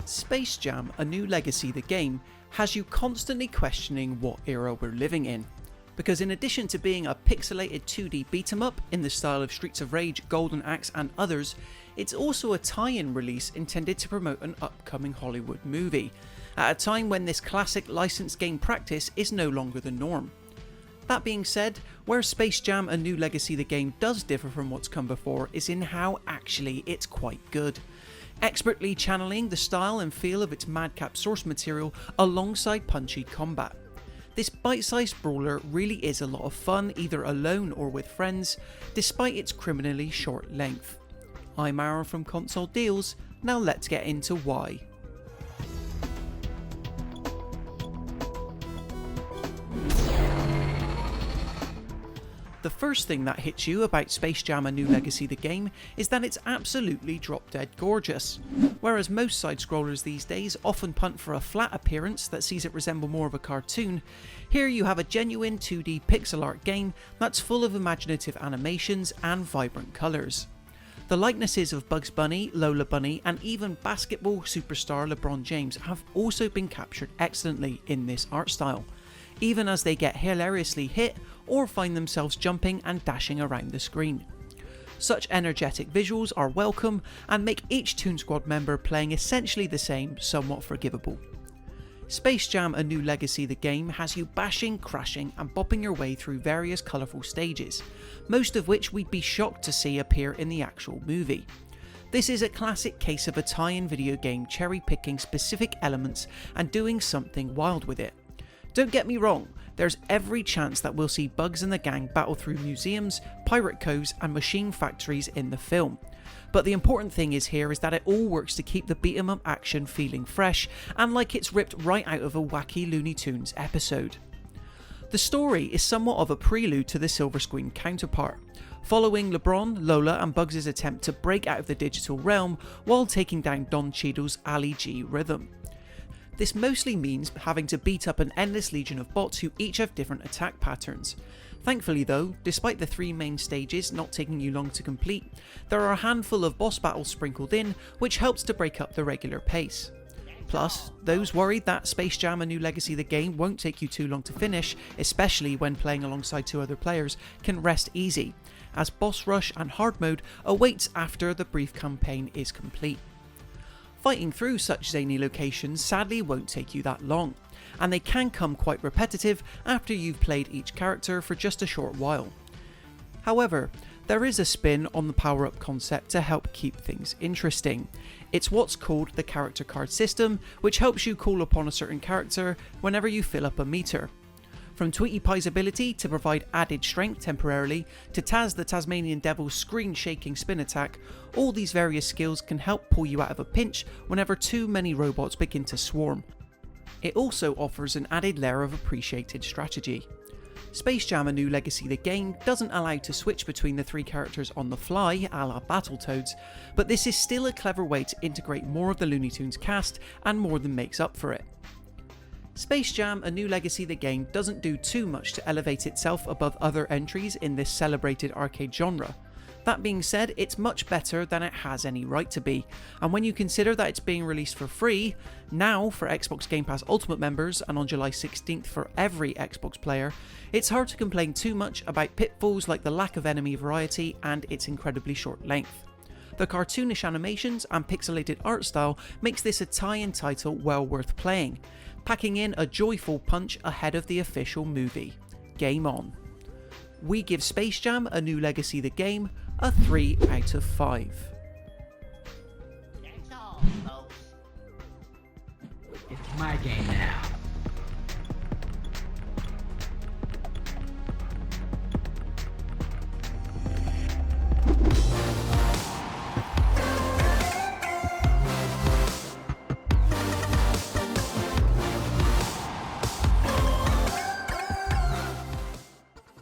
Space Jam: A New Legacy, the game, has you constantly questioning what era we're living in. Because in addition to being a pixelated 2D beat-em-up in the style of Streets of Rage, Golden Axe and others, it's also a tie-in release intended to promote an upcoming Hollywood movie, at a time when this classic licensed game practice is no longer the norm. That being said, where Space Jam: A New Legacy, the game does differ from what's come before is in how actually it's quite good, expertly channeling the style and feel of its madcap source material alongside punchy combat. This bite-sized brawler really is a lot of fun either alone or with friends, despite its criminally short length. I'm Aaron from Console Deals, now let's get into why. The first thing that hits you about Space Jam: A New Legacy, the game, is that it's absolutely drop-dead gorgeous. Whereas most side-scrollers these days often punt for a flat appearance that sees it resemble more of a cartoon, here you have a genuine 2D pixel art game that's full of imaginative animations and vibrant colours. The likenesses of Bugs Bunny, Lola Bunny and even basketball superstar LeBron James have also been captured excellently in this art style, even as they get hilariously hit or find themselves jumping and dashing around the screen. Such energetic visuals are welcome and make each Toon Squad member playing essentially the same somewhat forgivable. Space Jam: A New Legacy, the game, has you bashing, crashing and bopping your way through various colourful stages, most of which we'd be shocked to see appear in the actual movie. This is a classic case of a tie-in video game cherry picking specific elements and doing something wild with it. Don't get me wrong, there's every chance that we'll see Bugs and the gang battle through museums, pirate coves and machine factories in the film. But the important thing is that it all works to keep the beat 'em up action feeling fresh and like it's ripped right out of a wacky Looney Tunes episode. The story is somewhat of a prelude to the silver screen counterpart, following LeBron, Lola and Bugs' attempt to break out of the digital realm while taking down Don Cheadle's Ali G rhythm. This mostly means having to beat up an endless legion of bots who each have different attack patterns. Thankfully though, despite the 3 main stages not taking you long to complete, there are a handful of boss battles sprinkled in, which helps to break up the regular pace. Plus, those worried that Space Jam: A New Legacy, the game, won't take you too long to finish, especially when playing alongside 2 other players, can rest easy, as boss rush and hard mode awaits after the brief campaign is complete. Fighting through such zany locations sadly won't take you that long, and they can come quite repetitive after you've played each character for just a short while. However, there is a spin on the power-up concept to help keep things interesting. It's what's called the character card system, which helps you call upon a certain character whenever you fill up a meter. From Tweety Pie's ability to provide added strength temporarily, to Taz the Tasmanian Devil's screen-shaking spin attack, all these various skills can help pull you out of a pinch whenever too many robots begin to swarm. It also offers an added layer of appreciated strategy. Space Jam: A New Legacy, the game, doesn't allow to switch between the 3 characters on the fly, a la Battletoads, but this is still a clever way to integrate more of the Looney Tunes cast and more than makes up for it. Space Jam: A New Legacy, the game, doesn't do too much to elevate itself above other entries in this celebrated arcade genre. That being said, it's much better than it has any right to be, and when you consider that it's being released for free, now for Xbox Game Pass Ultimate members and on July 16th for every Xbox player, it's hard to complain too much about pitfalls like the lack of enemy variety and its incredibly short length. The cartoonish animations and pixelated art style makes this a tie-in title well worth playing, packing in a joyful punch ahead of the official movie. Game on. We give Space Jam: A New Legacy, the game, a 3 out of 5. That's all, folks. It's my game now.